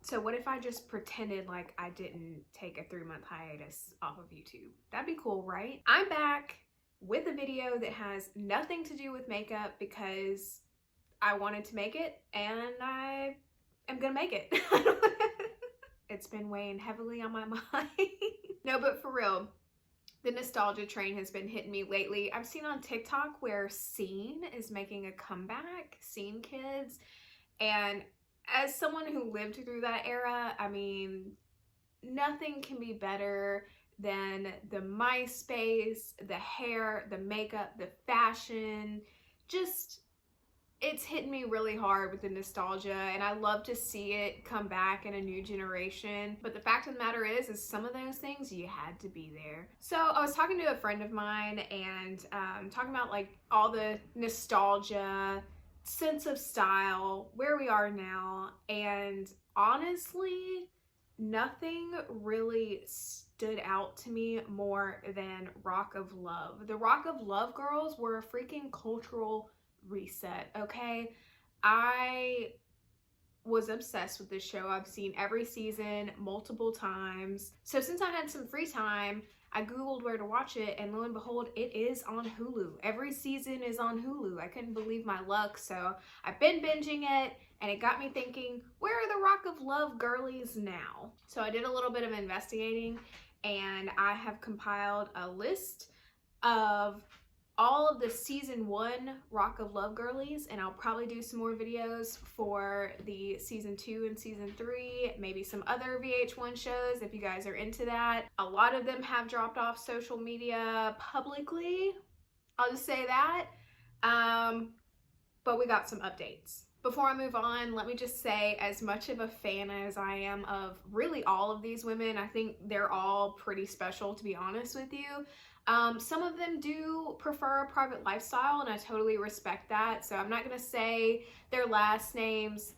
So what if I just pretended like I didn't take a 3-month hiatus off of YouTube? That'd be cool, right? I'm back with a video that has nothing to do with makeup because I wanted to make it and I am gonna make it. It's been weighing heavily on my mind. No, but for real, the nostalgia train has been hitting me lately. I've seen on TikTok where Scene is making a comeback, Scene Kids, and as someone who lived through that era, I mean, nothing can be better than the MySpace, the hair, the makeup, the fashion. Just, it's hitting me really hard with the nostalgia, and I love to see it come back in a new generation. But the fact of the matter is some of those things, you had to be there. So I was talking to a friend of mine and talking about like all the nostalgia, sense of style, where we are now, and honestly, nothing really stood out to me more than Rock of Love. The Rock of Love girls were a freaking cultural reset, okay? I was obsessed with this show. I've seen every season multiple times. So since I had some free time, I googled where to watch it, and lo and behold, it is on Hulu. Every season is on Hulu. I couldn't believe my luck, so I've been binging it, and it got me thinking, where are the Rock of Love girlies now? So I did a little bit of investigating, and I have compiled a list of all of the season 1 Rock of Love girlies, and I'll probably do some more videos for the season 2 and season 3, maybe some other VH1 shows if you guys are into that. A lot of them have dropped off social media publicly, I'll just say that, but we got some updates. Before I move on, let me just say, as much of a fan as I am of really all of these women, I think they're all pretty special, to be honest with you. Some of them do prefer a private lifestyle, and I totally respect that. So I'm not going to say their last names,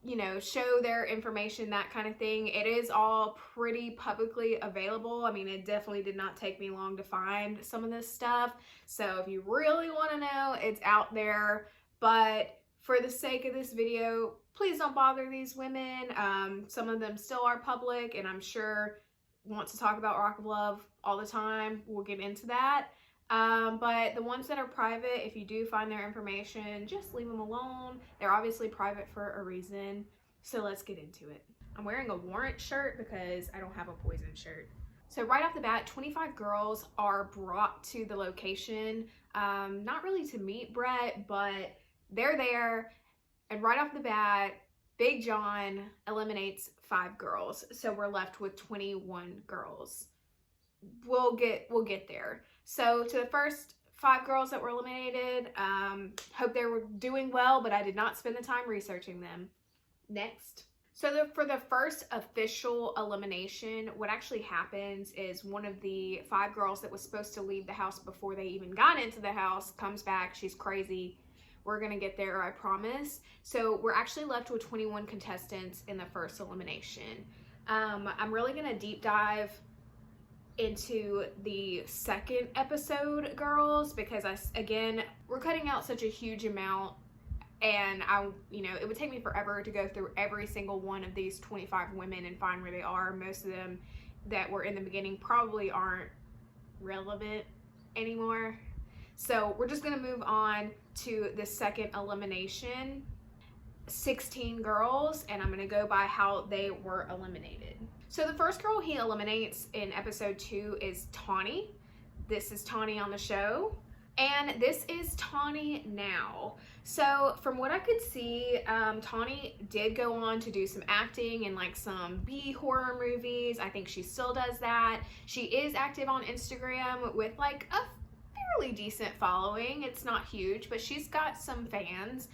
you know, show their information, that kind of thing. It is all pretty publicly available. I mean, it definitely did not take me long to find some of this stuff. So if you really want to know, it's out there. But for the sake of this video, please don't bother these women. Some of them still are public, and I'm sure want to talk about Rock of Love all the time. We'll get into that. But the ones that are private, if you do find their information, just leave them alone. They're obviously private for a reason. So let's get into it. I'm wearing a Warrant shirt because I don't have a Poison shirt. So right off the bat, 25 girls are brought to the location, not really to meet Brett, but they're there. And right off the bat, Big John eliminates 5 girls, so we're left with 21 girls. We'll get there. So to the first 5 girls that were eliminated, hope they were doing well, but I did not spend the time researching them. Next. So for the first official elimination, what actually happens is one of the 5 girls that was supposed to leave the house before they even got into the house comes back. She's crazy. We're gonna get there, I promise. So we're actually left with 21 contestants in the first elimination. I'm really gonna deep dive into the second episode, girls, because again, we're cutting out such a huge amount, and it would take me forever to go through every single one of these 25 women and find where they are. Most of them that were in the beginning probably aren't relevant anymore. So we're just gonna move on to the second elimination, 16 girls, and I'm gonna go by how they were eliminated. So the first girl he eliminates in episode 2 is Tawny. This is Tawny on the show, and this is Tawny now. So from what I could see, Tawny did go on to do some acting in like some B horror movies. I think she still does that. She is active on Instagram with like a fairly decent following. It's not huge, but she's got some fans.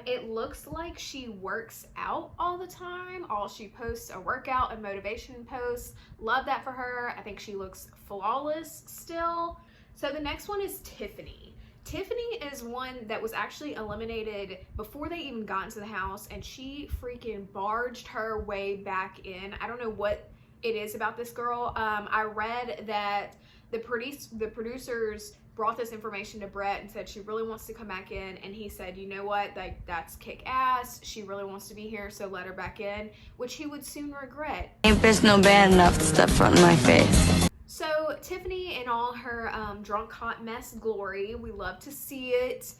It looks like she works out all the time. She posts a workout and motivation posts. Love that for her. I think she looks flawless still. So the next one is Tiffany. Tiffany is one that was actually eliminated before they even got into the house, and she freaking barged her way back in. I don't know what it is about this girl. I read that the producers brought this information to Brett and said she really wants to come back in, and he said, you know what, that's kick ass, she really wants to be here, so let her back in, which he would soon regret. Ain't bitch no bad enough to step front in my face. So Tiffany in all her drunk hot mess glory, we love to see it.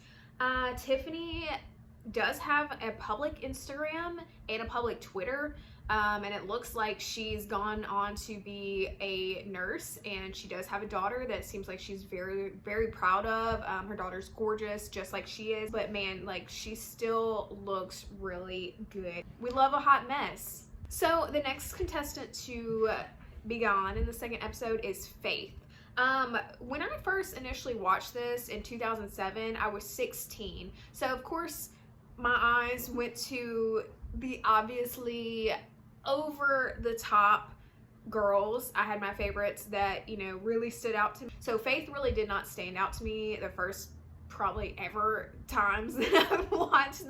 Tiffany does have a public Instagram and a public Twitter, and it looks like she's gone on to be a nurse, and she does have a daughter that seems like she's very, very proud of. Her daughter's gorgeous, just like she is, but man, like, she still looks really good. We love a hot mess. So the next contestant to be gone in the second episode is Faith. When I first initially watched this in 2007, I was 16. So of course my eyes went to the obviously over the top girls. I had my favorites that, you know, really stood out to me. So Faith really did not stand out to me the first probably ever times that I've watched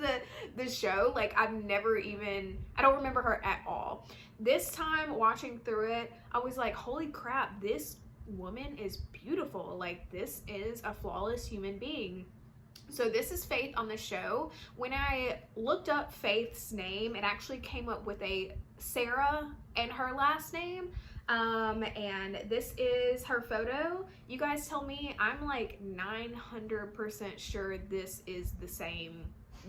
the show. Like, I don't remember her at all. This time watching through it, I was like, holy crap, this woman is beautiful. Like, this is a flawless human being. So this is Faith on the show. When I looked up Faith's name, it actually came up with a Sarah and her last name. And this is her photo. You guys tell me, I'm like 900% sure this is the same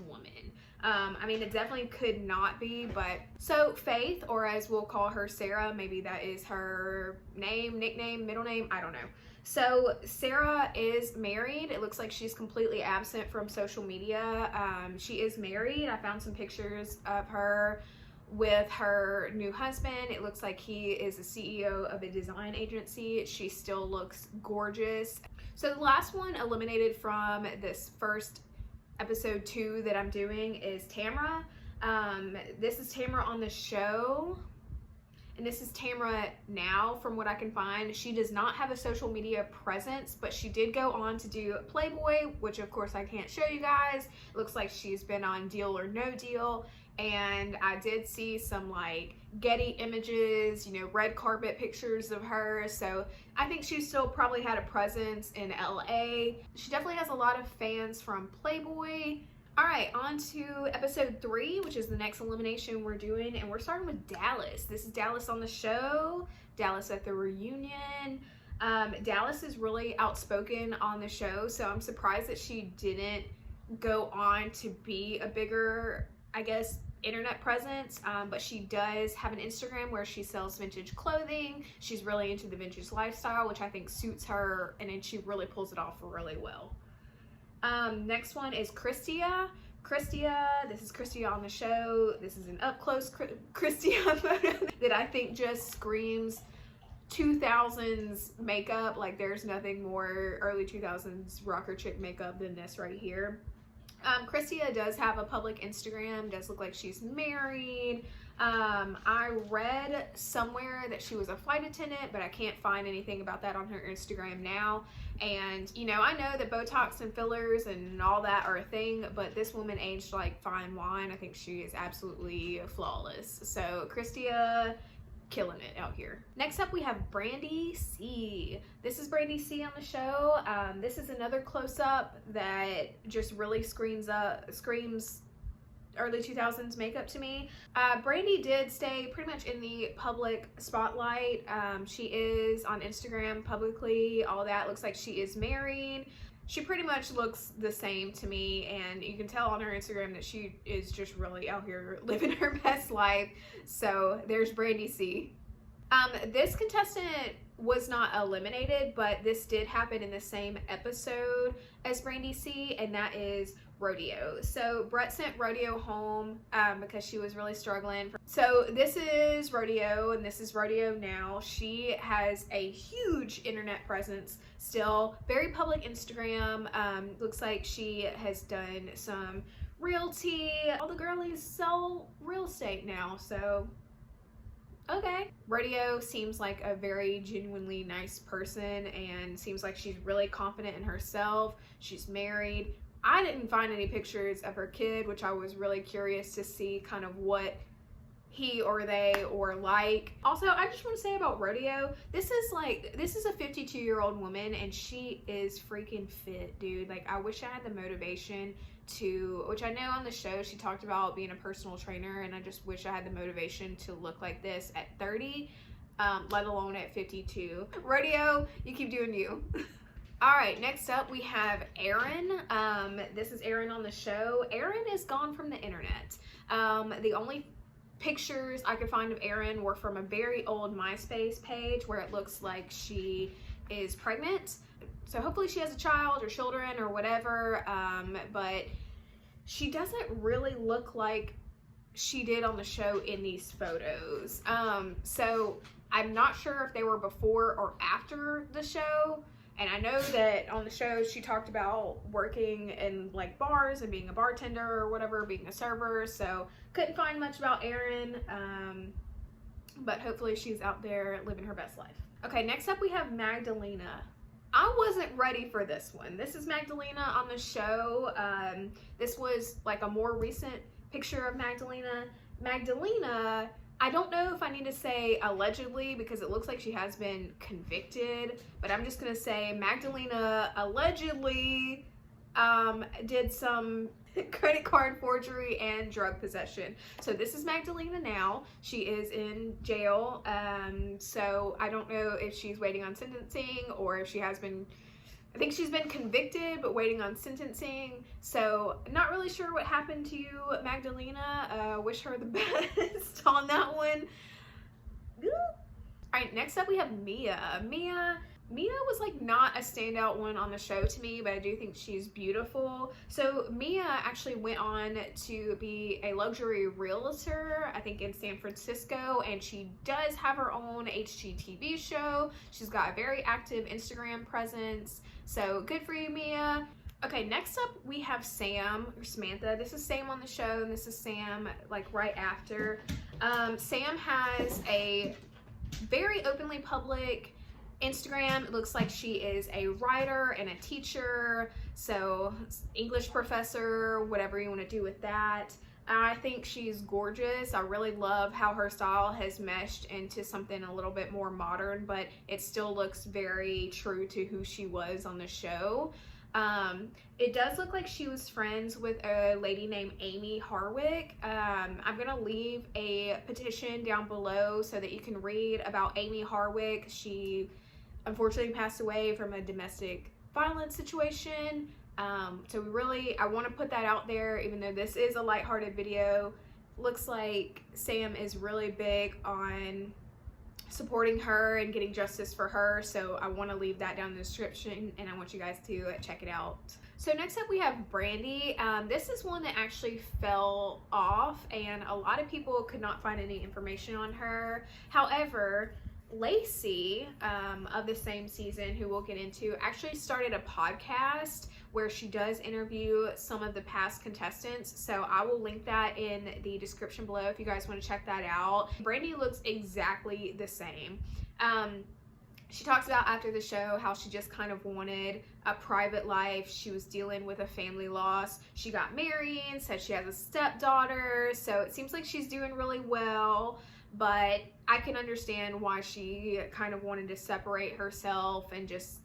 woman. I mean, it definitely could not be, but so Faith, or as we'll call her, Sarah, maybe that is her name, nickname, middle name, I don't know. So Sarah is married. It looks like she's completely absent from social media. She is married. I found some pictures of her with her new husband. It looks like he is the CEO of a design agency. She still looks gorgeous. So the last one eliminated from this first episode 2 that I'm doing is Tamra. This is Tamra on the show, and this is Tamra now from what I can find. She does not have a social media presence, but she did go on to do Playboy, which of course I can't show you guys. It looks like she's been on Deal or No Deal, and I did see some like Getty images, you know, red carpet pictures of her. So I think she still probably had a presence in LA. She definitely has a lot of fans from Playboy. All right, on to episode 3, which is the next elimination we're doing, and we're starting with Dallas. This is Dallas on the show, Dallas at the reunion. Dallas is really outspoken on the show, so I'm surprised that she didn't go on to be a bigger, I guess, internet presence, but she does have an Instagram where she sells vintage clothing. She's really into the vintage lifestyle, which I think suits her, and then she really pulls it off really well. Next one is Christia. This is Christia on the show. This is an up-close Christia photo that I think just screams 2000s makeup. Like, there's nothing more early 2000s rocker chick makeup than this right here. Christia does have a public Instagram, does look like she's married. I read somewhere that she was a flight attendant, but I can't find anything about that on her Instagram now. And, you know, I know that Botox and fillers and all that are a thing, but this woman aged like fine wine. I think she is absolutely flawless. So Christia, killing it out here. Next up we have Brandy C. This is Brandy C on the show. This is another close-up that just really screams early 2000s makeup to me. Brandy did stay pretty much in the public spotlight. She is on Instagram publicly, all that. Looks like she is married. She pretty much looks the same to me, and you can tell on her Instagram that she is just really out here living her best life. So there's Brandy C. This contestant was not eliminated, but this did happen in the same episode as Brandy C, and that is Rodeo. So Brett sent Rodeo home because she was really struggling. So this is Rodeo, and this is Rodeo now. She has a huge internet presence still, very public Instagram. Looks like she has done some realty. All the girlies sell real estate now, so okay. Rodeo seems like a very genuinely nice person and seems like she's really confident in herself. She's married. I didn't find any pictures of her kid, which I was really curious to see kind of what he or they or like. Also, I just want to say about Rodeo, this is a 52-year-old woman and she is freaking fit, dude. Like, I wish I had the motivation to, which I know on the show she talked about being a personal trainer, and I just wish I had the motivation to look like this at 30, let alone at 52. Rodeo, you keep doing you. All right, next up we have Erin. This is Erin on the show. Erin is gone from the internet. The only pictures I could find of Erin were from a very old MySpace page where it looks like she is pregnant. So hopefully she has a child or children or whatever, but she doesn't really look like she did on the show in these photos. So I'm not sure if they were before or after the show. And I know that on the show she talked about working in like bars and being a bartender or whatever, being a server. So couldn't find much about Erin, but hopefully she's out there living her best life. Okay, next up we have Magdalena. I wasn't ready for this one. This is Magdalena on the show. This was like a more recent picture of Magdalena. Magdalena, I don't know if I need to say allegedly because it looks like she has been convicted, but I'm just gonna say Magdalena allegedly did some credit card forgery and drug possession. So this is Magdalena now. She is in jail. So I don't know if she's waiting on sentencing or if she has been, I think she's been convicted but waiting on sentencing. So not really sure what happened to you, Magdalena. Wish her the best on that one. All right, next up we have Mia. Mia was like not a standout one on the show to me, but I do think she's beautiful. So Mia actually went on to be a luxury realtor, I think in San Francisco, and she does have her own HGTV show. She's got a very active Instagram presence, so good for you, Mia. Okay, next up we have Sam, or Samantha. This is Sam on the show, and this is Sam like right after. Sam has a very openly public Instagram. It looks like she is a writer and a teacher, so English professor, whatever you want to do with that. I think she's gorgeous. I really love how her style has meshed into something a little bit more modern, but it still looks very true to who she was on the show. It does look like she was friends with a lady named Amie Harwick. I'm gonna leave a petition down below so that you can read about Amie Harwick. She unfortunately passed away from a domestic violence situation. So I want to put that out there, even though this is a lighthearted video. Looks like Sam is really big on supporting her and getting justice for her, so I want to leave that down in the description and I want you guys to check it out. So next up we have Brandy. This is one that actually fell off and a lot of people could not find any information on her. However, Lacey of the same season, who we'll get into, actually started a podcast where she does interview some of the past contestants, so I will link that in the description below if you guys want to check that out. Brandy looks exactly the same. She talks about after the show how she just kind of wanted a private life. She was dealing with a family loss. She got married, said she has a stepdaughter, so it seems like she's doing really well. But I can understand why she kind of wanted to separate herself and just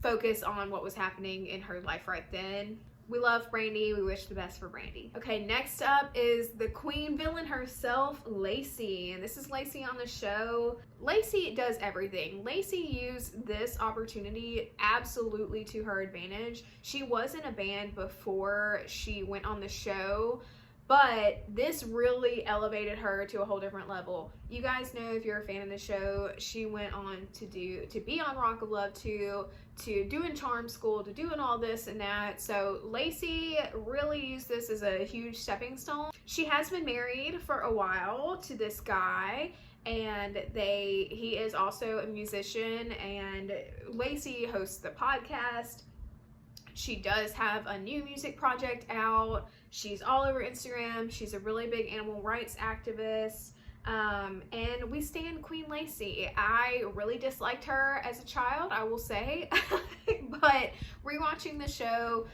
focus on what was happening in her life right then. We love Brandy. We wish the best for Brandy. Okay, next up is the queen villain herself, Lacey. And this is Lacey on the show. Lacey does everything. Lacey used this opportunity absolutely to her advantage. She was in a band before she went on the show, but this really elevated her to a whole different level. You guys know, if you're a fan of the show, she went on to be on Rock of Love 2, to doing Charm School, to doing all this and that. So Lacey really used this as a huge stepping stone. She has been married for a while to this guy, and he is also a musician, and Lacey hosts the podcast. She does have a new music project out. She's all over Instagram. She's a really big animal rights activist. And we stand Queen Lacey. I really disliked her as a child, I will say. But rewatching the show,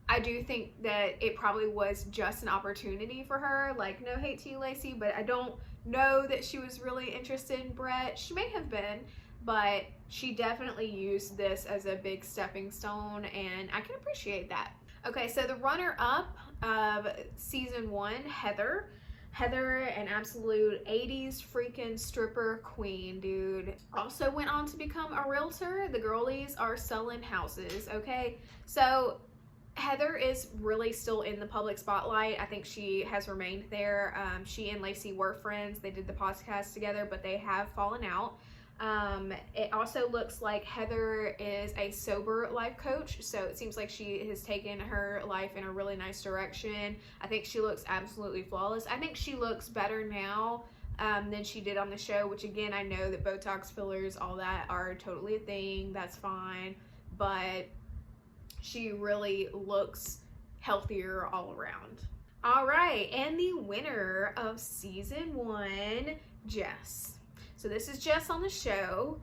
I do think that it probably was just an opportunity for her. Like, no hate to you, Lacey, but I don't know that she was really interested in Brett. She may have been, but she definitely used this as a big stepping stone, and I can appreciate that. Okay, so the runner-up of season 1, Heather. Heather, an absolute 80s freaking stripper queen, dude. Also went on to become a realtor. The girlies are selling houses, okay? So Heather is really still in the public spotlight. I think she has remained there. She and Lacey were friends. They did the podcast together, but they have fallen out. It also looks like Heather is a sober life coach, so it seems like she has taken her life in a really nice direction. I think she looks absolutely flawless. I think she looks better now than she did on the show, which again, I know that Botox fillers, all that are totally a thing. That's fine, but she really looks healthier all around. All right, and the winner of season 1, Jess. So this is Jess on the show.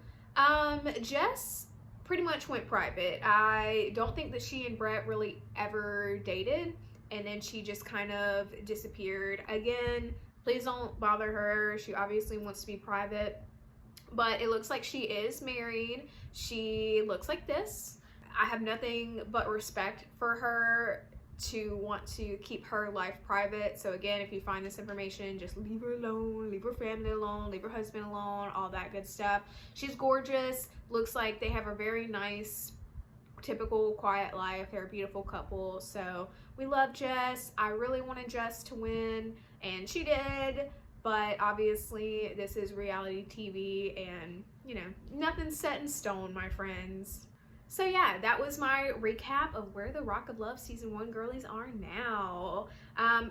Jess pretty much went private. I don't think that she and Brett really ever dated, and then she just kind of disappeared. Again, please don't bother her. She obviously wants to be private, but it looks like she is married. She looks like this. I have nothing but respect for her to want to keep her life private. So again, if you find this information, just leave her alone, leave her family alone, leave her husband alone, all that good stuff. She's gorgeous. Looks like they have a very nice, typical quiet life. They're a beautiful couple. So we love Jess. I really wanted Jess to win, and she did. But obviously this is reality TV, and you know, nothing's set in stone, my friends. So yeah, that was my recap of where the Rock of Love season 1 girlies are now.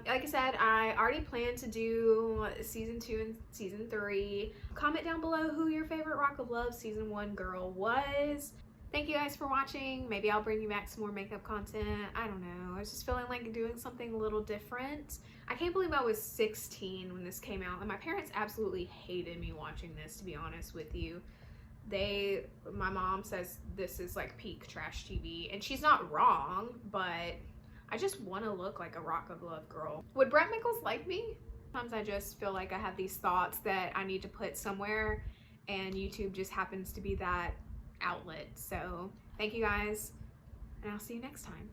Like I said, I already planned to do season 2 and season 3. Comment down below who your favorite Rock of Love season 1 girl was. Thank you guys for watching. Maybe I'll bring you back some more makeup content. I don't know. I was just feeling like doing something a little different. I can't believe I was 16 when this came out, and my parents absolutely hated me watching this, to be honest with you. My mom says this is like peak trash TV, and she's not wrong, but I just want to look like a Rock of Love girl. Would Brett Michaels like me? Sometimes I just feel like I have these thoughts that I need to put somewhere, and YouTube just happens to be that outlet. So thank you guys, and I'll see you next time.